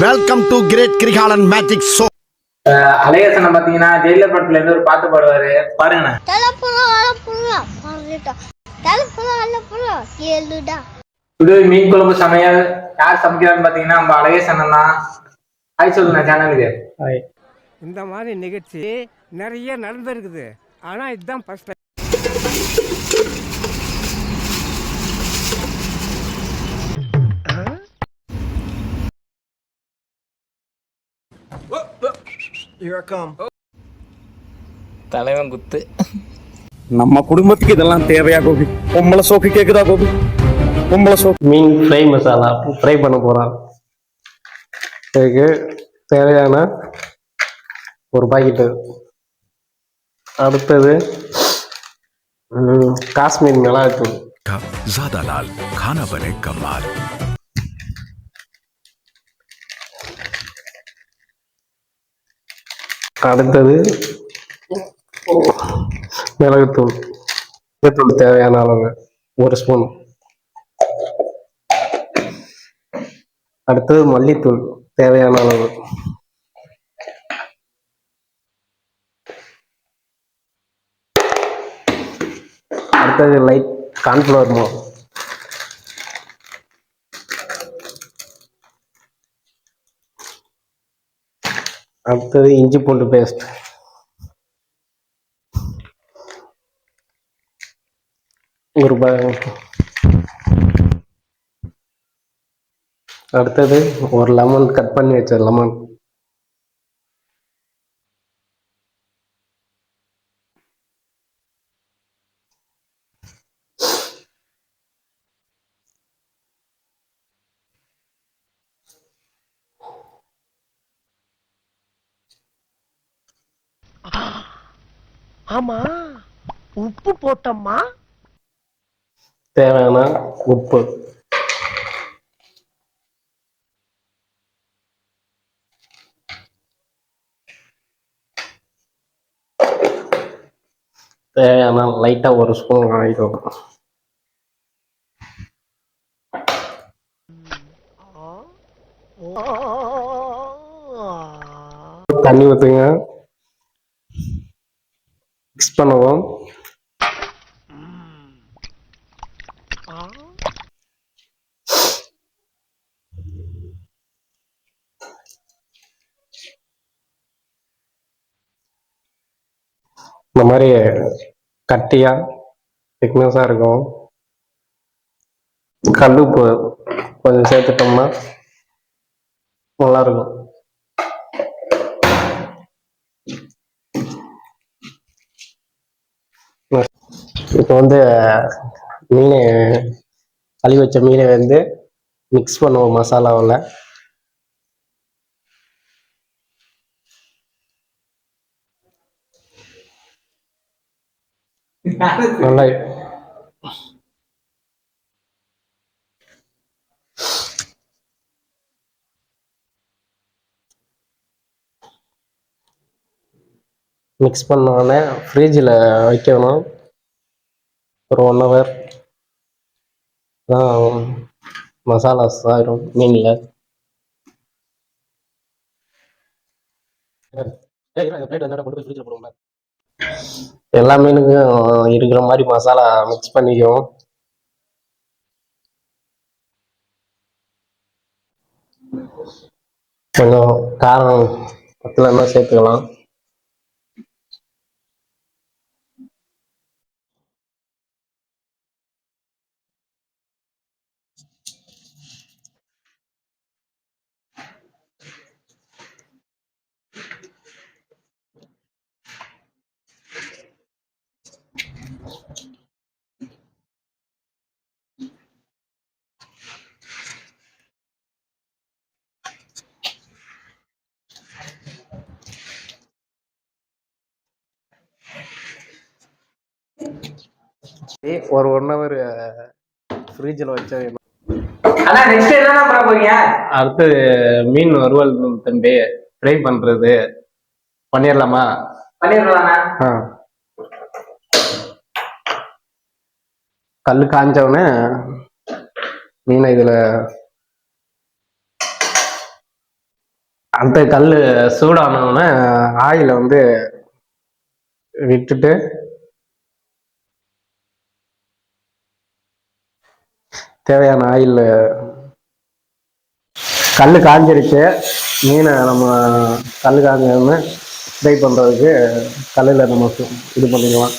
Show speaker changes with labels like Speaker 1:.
Speaker 1: Welcome to great Kirikalan magic show.
Speaker 2: அலையசனை பாத்தீங்கன்னா Jailer படத்துல இருந்து ஒரு பாட்டு பாடுவாரு, பாருங்கண்ணே. மீன் குழம்பு சமையல் யார் சமைக்கிறான்னு பாத்தீங்கன்னா நம்ம அலையசனன் தான். ஹாய் சொல்லுங்க சேனலுக்கு.
Speaker 3: இந்த மாதிரி நிகழ்ச்சி நிறைய நடந்திருக்குது, ஆனா இதுதான் ஃபர்ஸ்ட் டைம்.
Speaker 2: தலைவன் குத்து.
Speaker 1: நம்ம குடும்பத்துக்கு இதெல்லாம் தேவையா கோபி? பொம்பளை சோக்கு கேக்குதா கோபி? பொம்பளை சோக்கு.
Speaker 4: மீன் ஃப்ரை மசாலா ஃப்ரை பண்ண போகிறான். இதுக்கு தேவையான ஒரு பாக்கெட்டு. அடுத்தது காஷ்மீர் மிளகாய்த்தூள்.
Speaker 5: ज़्यादा लाल खाना बने कमाल.
Speaker 4: அடுத்தது மிளகுத்தூள். மிளகுத்தூள் தேவையான அளவு 1 ஸ்பூன். அடுத்தது மல்லித்தூள் தேவையான அளவு. அடுத்தது லைட் கார்ன்ஃப்ளவர் மாவு. அடுத்தது இஞ்சி பூண்டு பேஸ்ட். அடுத்தது ஒரு லெமன், கட் பண்ணி வச்ச லெமன்.
Speaker 3: ஆமா, உப்பு போட்டோமா?
Speaker 4: தேவையான உப்பு. தேவையான லைட்டா 1 ஸ்பூன் வாங்கிக்கோங்க. தண்ணி ஊற்றுங்க. மிக்ஸ் பண்ணுவோம். இந்த மாதிரி கட்டியா திக்னஸா இருக்கும். கல்லுப்பு கொஞ்சம் சேர்த்துட்டோம்னா நல்லா இருக்கும். இப்போ வந்து மீனை கழுவி வச்ச மீனை வந்து மிக்ஸ் பண்ணுவோம் மசாலாவில். நல்லா மிக்ஸ் பண்ணோடனே ஃப்ரிட்ஜில் வைக்கணும் ஒரு 1 ஹவர். தான் மசாலாஸ் ஆயிரும் மீனில். எல்லா மீனுக்கும் இருக்கிற மாதிரி மசாலா மிக்ஸ் பண்ணிக்குவோம். கொஞ்சம் காரம் பத்தலைன்னா சேர்த்துக்கலாம். ஒரு 1 ஹவர் ஃப்ரிட்ஜில் வச்சா வேணும். அடுத்து மீன் வறுவல் தம்பி ஃப்ரை பண்றது பண்ணிடலாமா? கல் காஞ்சவுடனே மீனை இதுல அந்த கல் சூடானவுடனே ஆயில வந்து விட்டுட்டு தேவையான ஆயில் கல் காஞ்சிருச்சு. மீனை நம்ம கல் காஞ்சோன்னு ஃப்ரை பண்ணுறதுக்கு கல்லில் நம்ம இது பண்ணிக்கலாம்.